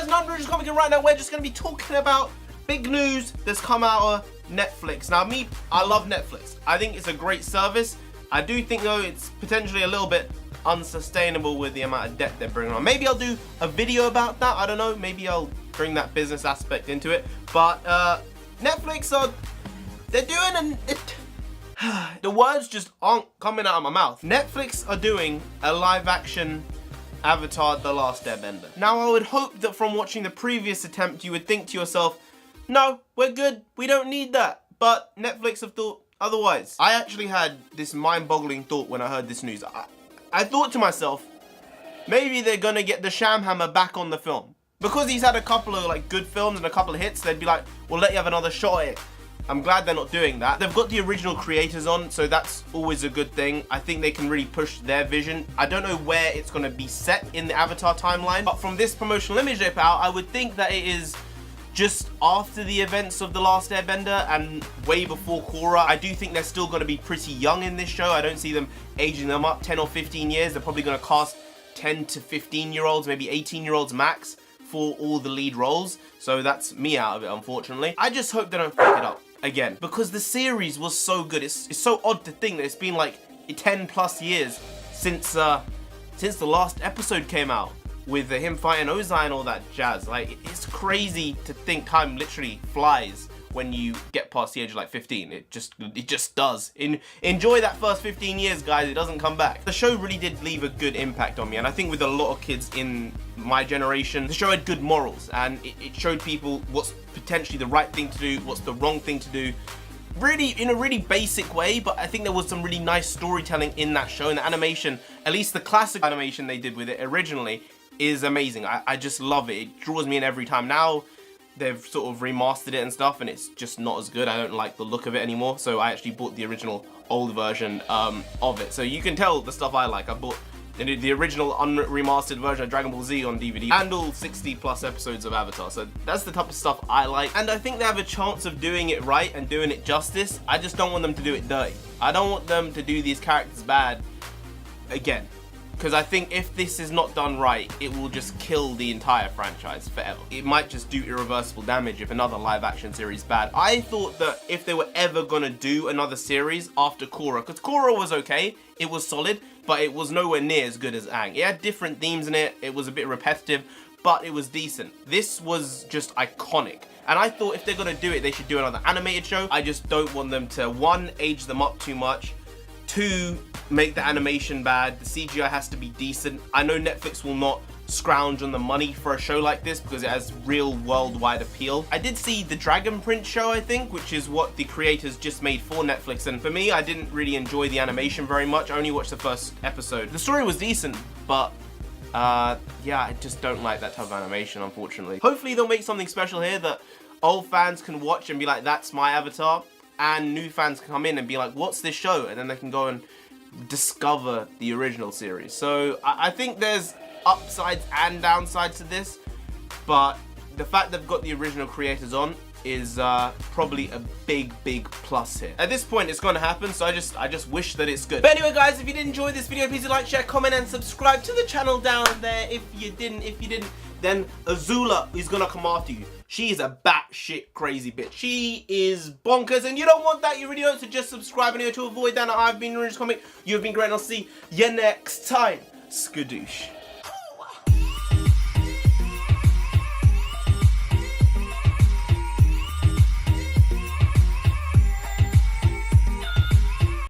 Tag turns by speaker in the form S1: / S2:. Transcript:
S1: guys, NarendraTheComic, and right now we're just going to be talking about big news that's come out of Netflix. Now I love Netflix. I think it's a great service. I do think though it's potentially a little bit unsustainable with the amount of debt they're bringing on. Maybe I'll do a video about that, I don't know, maybe I'll bring that business aspect into it. But Netflix they're doing the words just aren't coming out of my mouth. Netflix are doing a live action Avatar The Last Airbender. Now I would hope that from watching the previous attempt you would think to yourself, no, we're good, we don't need that. But Netflix have thought otherwise. I actually had this mind-boggling thought when I heard this news. I thought to myself, maybe they're gonna get the Shamhammer back on the film. Because he's had a couple of like good films and a couple of hits, they'd be like, we'll let you have another shot at it. I'm glad they're not doing that. They've got the original creators on, so that's always a good thing. I think they can really push their vision. I don't know where it's gonna be set in the Avatar timeline, but from this promotional image they put out, I would think that it is just after the events of The Last Airbender and way before Korra. I do think they're still going to be pretty young in this show. I don't see them aging them up 10 or 15 years. They're probably going to cast 10 to 15-year-olds, maybe 18-year-olds max for all the lead roles. So that's me out of it, unfortunately. I just hope they don't fuck it up again, because the series was so good. It's so odd to think that it's been like 10 plus years since the last episode came out, with him fighting Ozai and all that jazz. Like, it's crazy to think time literally flies when you get past the age of like 15. It just does. Enjoy that first 15 years, guys. It doesn't come back. The show really did leave a good impact on me, and I think with a lot of kids in my generation, the show had good morals, and it showed people what's potentially the right thing to do, what's the wrong thing to do. Really, in a really basic way, but I think there was some really nice storytelling in that show, and the animation, at least the classic animation they did with it originally, is amazing. I just love it. It draws me in every time. Now they've sort of remastered it and stuff, and it's just not as good. I don't like the look of it anymore, so I actually bought the original old version of it. So you can tell the stuff I like. I bought the original unremastered version of Dragon Ball Z on DVD and all 60 plus episodes of Avatar. So that's the type of stuff I like, and I think they have a chance of doing it right and doing it justice. I just don't want them to do it dirty. I don't want them to do these characters bad again. Because I think if this is not done right, it will just kill the entire franchise forever. It might just do irreversible damage if another live action series is bad. I thought that if they were ever gonna do another series after Korra, because Korra was okay, it was solid, but it was nowhere near as good as AANG. It had different themes in it, it was a bit repetitive, but it was decent. This was just iconic. And I thought if they're gonna do it, they should do another animated show. I just don't want them to, one, age them up too much, two, make the animation bad. The CGI has to be decent. I know Netflix will not scrounge on the money for a show like this because it has real worldwide appeal. I did see the Dragon Prince show, I think, which is what the creators just made for Netflix, and for me, I didn't really enjoy the animation very much. I only watched the first episode. The story was decent, but yeah, I just don't like that type of animation, unfortunately. Hopefully they'll make something special here that old fans can watch and be like, that's my Avatar, and new fans can come in and be like, what's this show? And then they can go and discover the original series. So I think there's upsides and downsides to this, but the fact they've got the original creators on is probably a big plus here. At this point it's gonna happen, so I just wish that it's good. But anyway guys, if you did enjoy this video, please do like, share, comment and subscribe to the channel down there. If you didn't, then Azula is gonna come after you. She is a batshit crazy bitch. She is bonkers, and you don't want that. You really don't, so just subscribe anyway to avoid that. I've been NarendraTheComic. You've been great, and I'll see you next time. Skadoosh.